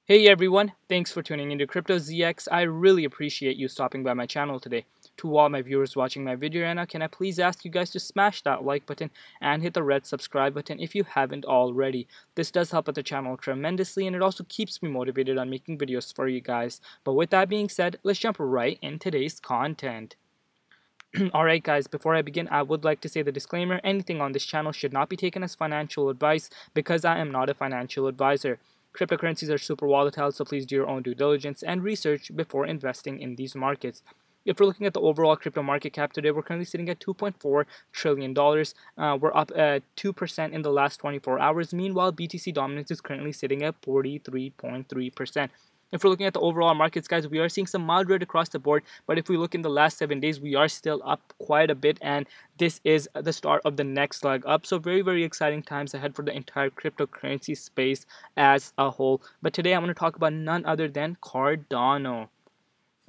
Hey everyone, thanks for tuning into Crypto ZX. I really appreciate you stopping by my channel today. To all my viewers watching my video right now, can I please ask you guys to smash that like button and hit the red subscribe button if you haven't already. This does help out the channel tremendously and it also keeps me motivated on making videos for you guys. But with that being said, let's jump right in today's content. Alright guys, before I begin, I would like to say the disclaimer, anything on this channel should not be taken as financial advice because I am not a financial advisor. Cryptocurrencies are super volatile, so please do your own due diligence and research before investing in these markets. If we're looking at the overall crypto market cap today, we're currently sitting at $2.4 trillion. We're up 2% in the last 24 hours. Meanwhile, BTC dominance is currently sitting at 43.3%. If we're looking at the overall markets, guys, we are seeing some mild red across the board. But if we look in the last 7 days, we are still up quite a bit. And this is the start of the next leg up. So very, very exciting times ahead for the entire cryptocurrency space as a whole. But today I'm going to talk about none other than Cardano.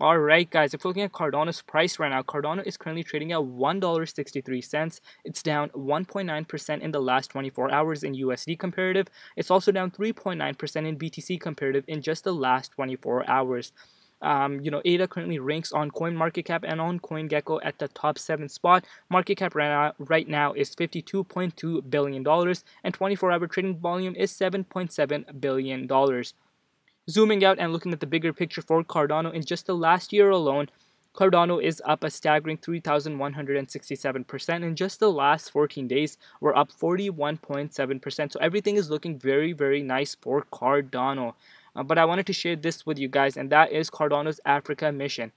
Alright guys, if we're looking at Cardano's price right now, Cardano is currently trading at $1.63. It's down 1.9% in the last 24 hours in USD comparative. It's also down 3.9% in BTC comparative in just the last 24 hours. ADA currently ranks on CoinMarketCap and on CoinGecko at the top 7 spot. Market cap right now is $52.2 billion and 24-hour trading volume is $7.7 billion. Zooming out and looking at the bigger picture for Cardano, in just the last year alone, Cardano is up a staggering 3,167%. In just the last 14 days, we're up 41.7%. So everything is looking very, very nice for Cardano. But I wanted to share this with you guys, and that is Cardano's Africa mission.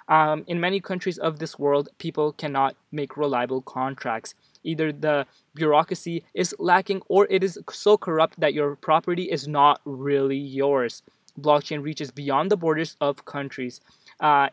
In many countries of this world, people cannot make reliable contracts. Either the bureaucracy is lacking or it is so corrupt that your property is not really yours. Blockchain reaches beyond the borders of countries.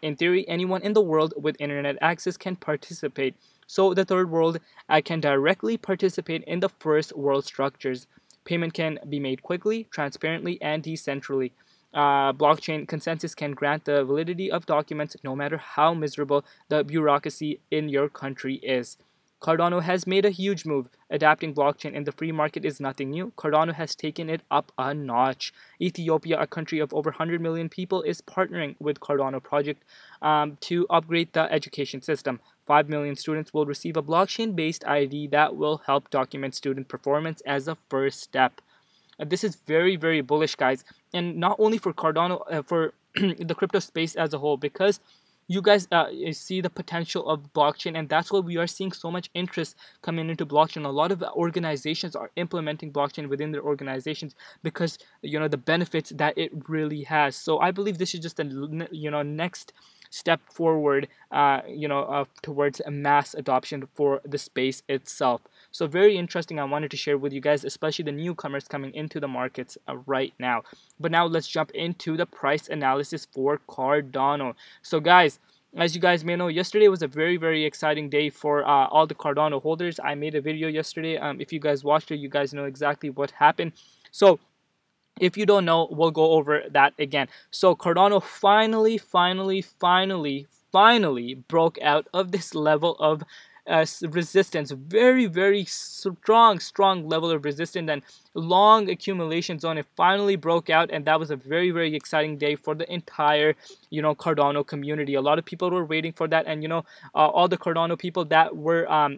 In theory, anyone in the world with internet access can participate. So the third world can directly participate in the first world structures. Payment can be made quickly, transparently, and decentrally. Blockchain consensus can grant the validity of documents no matter how miserable the bureaucracy in your country is. Cardano has made a huge move. Adapting blockchain in the free market is nothing new. Cardano has taken it up a notch. Ethiopia, a country of over 100 million people, is partnering with Cardano project to upgrade the education system. 5 million students will receive a blockchain-based ID that will help document student performance as a first step. This is very, very bullish, guys, and not only for Cardano, for the crypto space as a whole, because you guys see the potential of blockchain, and that's why we are seeing so much interest coming into blockchain. A lot of organizations are implementing blockchain within their organizations because the benefits that it really has. So I believe this is just a next step forward towards a mass adoption for the space itself. So very interesting. I wanted to share with you guys, especially the newcomers coming into the markets right now. But now let's jump into the price analysis for Cardano. So guys, as you guys may know, yesterday was a very, very exciting day for all the Cardano holders. I made a video yesterday. If you guys watched it, you guys know exactly what happened. So if you don't know, we'll go over that again. So Cardano finally broke out of this level of resistance. Very, very strong level of resistance and long accumulation zone. It finally broke out, and that was a very, very exciting day for the entire Cardano community. A lot of people were waiting for that, and all the Cardano people that were all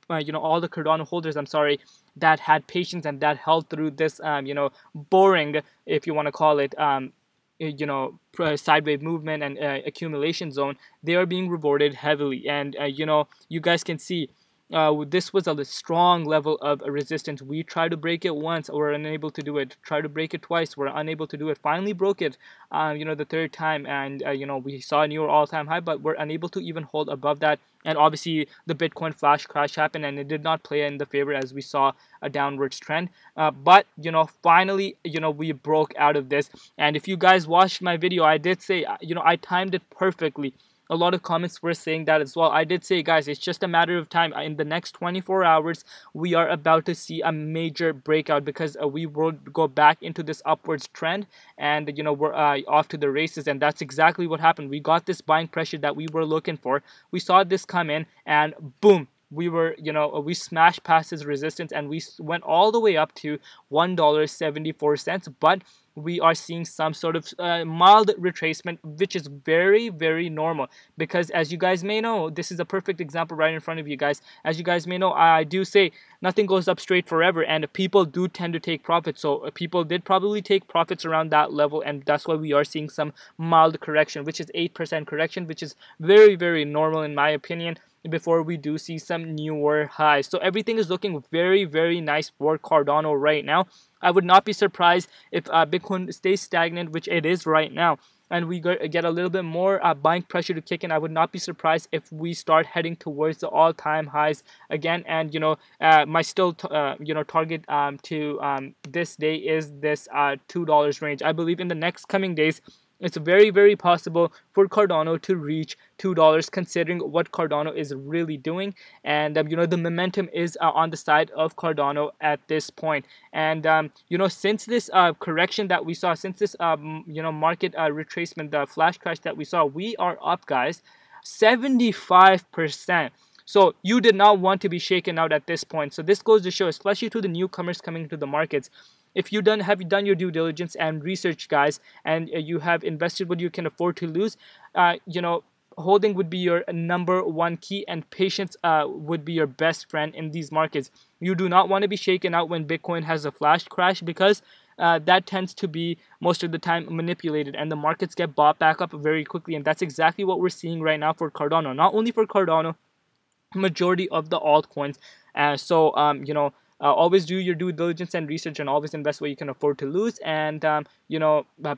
the Cardano holders, I'm sorry, that had patience and that held through this boring, if you want to call it, sideways movement and accumulation zone, they are being rewarded heavily. And you guys can see this was a strong level of resistance. We tried to break it once, we're unable to do it. Tried to break it twice, we're unable to do it. Finally broke it the third time, and we saw a new all-time high, but we're unable to even hold above that. And obviously the Bitcoin flash crash happened, and it did not play in the favor as we saw a downwards trend. But finally we broke out of this. And if you guys watched my video, I did say I timed it perfectly. A lot of comments were saying that as well. I did say, guys, it's just a matter of time. In the next 24 hours, we are about to see a major breakout, because we will go back into this upwards trend, and we're off to the races. And that's exactly what happened. We got this buying pressure that we were looking for. We saw this come in, and boom, we were, we smashed past his resistance, and we went all the way up to $1.74. But we are seeing some sort of mild retracement, which is very, very normal, because as you guys may know, this is a perfect example right in front of you guys. As you guys may know, I do say nothing goes up straight forever, and people do tend to take profits. So people did probably take profits around that level, and that's why we are seeing some mild correction, which is 8% correction, which is very, very normal in my opinion, before we do see some newer highs. So everything is looking very, very nice for Cardano right now. I would not be surprised if Bitcoin stays stagnant, which it is right now, and we get a little bit more buying pressure to kick in. I would not be surprised if we start heading towards the all-time highs again. And my still target to this day is this $2 range. I believe in the next coming days, it's very, very possible for Cardano to reach $2, considering what Cardano is really doing. And the momentum is on the side of Cardano at this point. And since this correction that we saw, since this market retracement, the flash crash that we saw, we are up, guys, 75%. So you did not want to be shaken out at this point. So this goes to show, especially to the newcomers coming into the markets, if you have done your due diligence and research, guys, and you have invested what you can afford to lose, holding would be your number one key, and patience would be your best friend in these markets. You do not want to be shaken out when Bitcoin has a flash crash, because that tends to be most of the time manipulated, and the markets get bought back up very quickly. And that's exactly what we're seeing right now for Cardano. Not only for Cardano, majority of the altcoins. Always do your due diligence and research, and always invest what you can afford to lose, and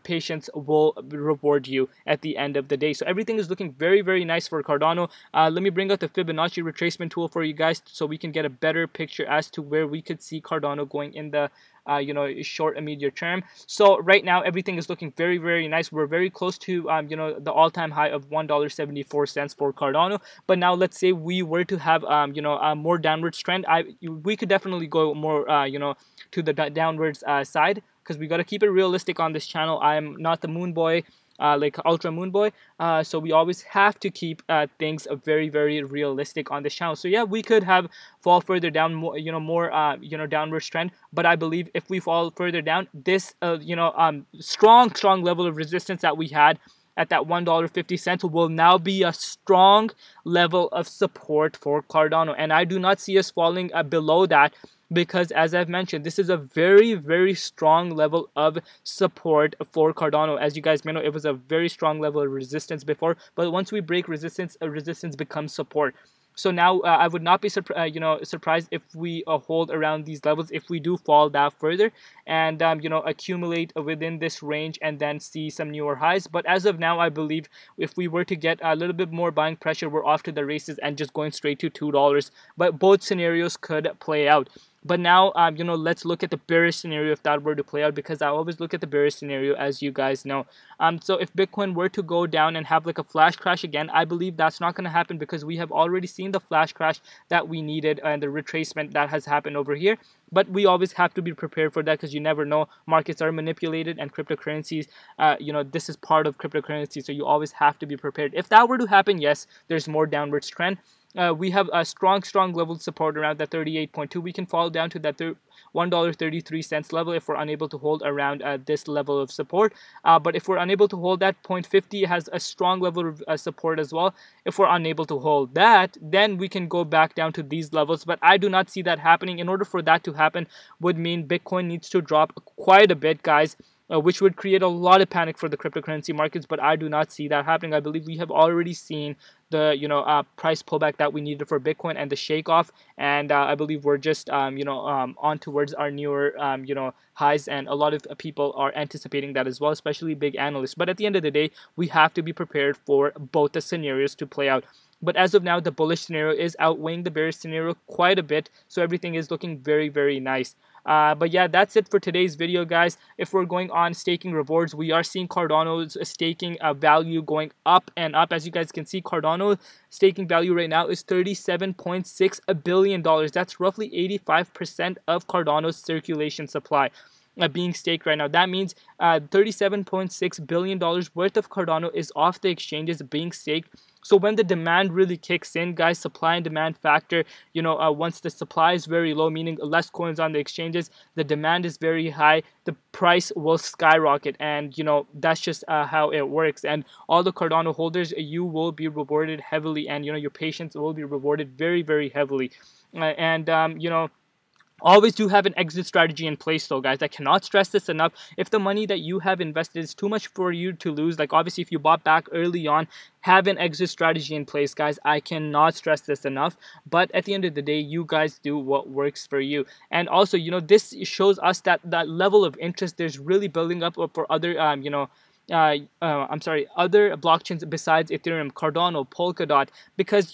patience will reward you at the end of the day. So everything is looking very, very nice for Cardano. Let me bring out the Fibonacci retracement tool for you guys, so we can get a better picture as to where we could see Cardano going in the short and medium term. So right now everything is looking very, very nice. We're very close to the all-time high of $1.74 for Cardano. But now let's say we were to have a more downwards trend, we could definitely go more to the downwards side, because we got to keep it realistic on this channel. I'm not the moon boy, like ultra moon boy, so we always have to keep things very, very realistic on this channel. So yeah, we could have fall further down, more downwards trend, but I believe if we fall further down, this strong level of resistance that we had at that $1.50 will now be a strong level of support for Cardano, and I do not see us falling below that, because as I've mentioned, this is a very, very strong level of support for Cardano. As you guys may know, it was a very strong level of resistance before, but once we break resistance, resistance becomes support. So now I would not be surprised if we hold around these levels, if we do fall that further, and accumulate within this range and then see some newer highs. But as of now, I believe if we were to get a little bit more buying pressure, we're off to the races and just going straight to $2. But both scenarios could play out. But now, let's look at the bearish scenario if that were to play out, because I always look at the bearish scenario, as you guys know. So if Bitcoin were to go down and have like a flash crash again, I believe that's not going to happen, because we have already seen the flash crash that we needed and the retracement that has happened over here. But we always have to be prepared for that, because you never know. Markets are manipulated, and cryptocurrencies, this is part of cryptocurrency, so you always have to be prepared. If that were to happen, yes, there's more downwards trend. We have a strong level of support around that 38.2. We can fall down to that $1.33 level if we're unable to hold around this level of support. But if we're unable to hold that, 0.50 has a strong level of support as well. If we're unable to hold that, then we can go back down to these levels. But I do not see that happening. In order for that to happen would mean Bitcoin needs to drop quite a bit, guys, which would create a lot of panic for the cryptocurrency markets, but I do not see that happening. I believe we have already seen the price pullback that we needed for Bitcoin and the shake off, and I believe we're just on towards our newer highs, and a lot of people are anticipating that as well, especially big analysts. But at the end of the day, we have to be prepared for both the scenarios to play out. But as of now, the bullish scenario is outweighing the bearish scenario quite a bit, so everything is looking very, very nice. But yeah, that's it for today's video, guys. If we're going on staking rewards, we are seeing Cardano's staking value going up and up. As you guys can see, Cardano staking value right now is $37.6 billion. That's roughly 85% of Cardano's circulation supply. being staked right now. That means $37.6 billion worth of Cardano is off the exchanges being staked. So when the demand really kicks in, guys, supply and demand factor, once the supply is very low, meaning less coins on the exchanges, the demand is very high, the price will skyrocket. And that's just how it works. And all the Cardano holders, you will be rewarded heavily, and your patience will be rewarded very, very heavily. Always do have an exit strategy in place though, guys. I cannot stress this enough. If the money that you have invested is too much for you to lose, like obviously if you bought back early on, have an exit strategy in place, guys. I cannot stress this enough. But at the end of the day, you guys do what works for you. And also, this shows us that that level of interest there's really building up for other other blockchains besides Ethereum, Cardano, Polkadot, because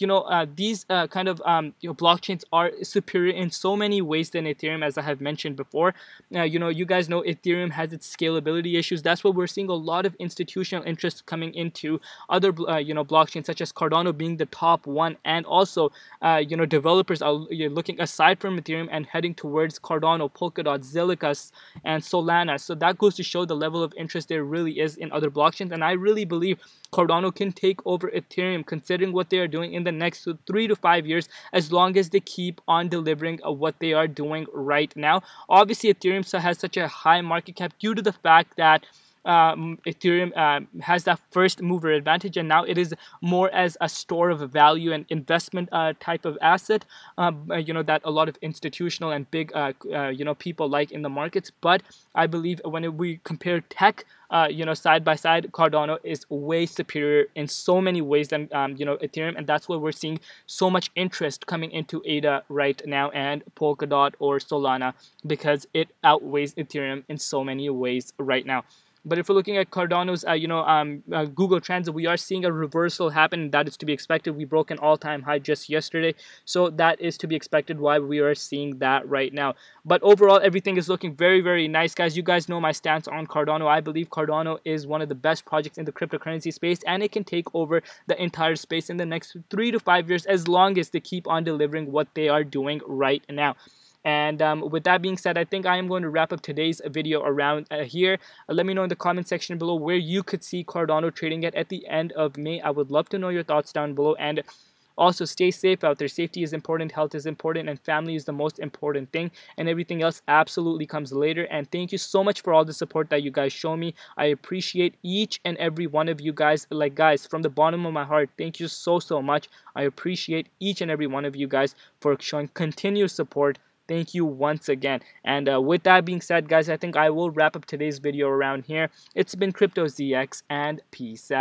these kind of blockchains are superior in so many ways than Ethereum, as I have mentioned before. You guys know Ethereum has its scalability issues. That's why we're seeing a lot of institutional interest coming into other blockchains, such as Cardano being the top one, and also developers are looking aside from Ethereum and heading towards Cardano, Polkadot, Zilliqa, and Solana. So that goes to show the level of interest there really is in other blockchains, and I really believe Cardano can take over Ethereum, considering what they are doing in the next 3 to 5 years, as long as they keep on delivering what they are doing right now. Obviously, Ethereum has such a high market cap due to the fact that Ethereum has that first mover advantage, and now it is more as a store of value and investment type of asset, that a lot of institutional and big people like in the markets. But I believe when we compare tech, side by side, Cardano is way superior in so many ways than Ethereum, and that's why we're seeing so much interest coming into ADA right now and Polkadot or Solana, because it outweighs Ethereum in so many ways right now. But if we're looking at Cardano's, Google Trends, we are seeing a reversal happen. That is to be expected. We broke an all-time high just yesterday, so that is to be expected. Why we are seeing that right now. But overall, everything is looking very, very nice, guys. You guys know my stance on Cardano. I believe Cardano is one of the best projects in the cryptocurrency space, and it can take over the entire space in the next 3 to 5 years, as long as they keep on delivering what they are doing right now. And with that being said, I think I am going to wrap up today's video around here. Let me know in the comment section below where you could see Cardano trading at the end of May. I would love to know your thoughts down below. And also, stay safe out there. Safety is important, health is important, and family is the most important thing. And everything else absolutely comes later. And thank you so much for all the support that you guys show me. I appreciate each and every one of you guys. Like, guys, from the bottom of my heart, thank you so, so much. I appreciate each and every one of you guys for showing continuous support. Thank you once again. And with that being said, guys, I think I will wrap up today's video around here. It's been CryptoZX, and peace out.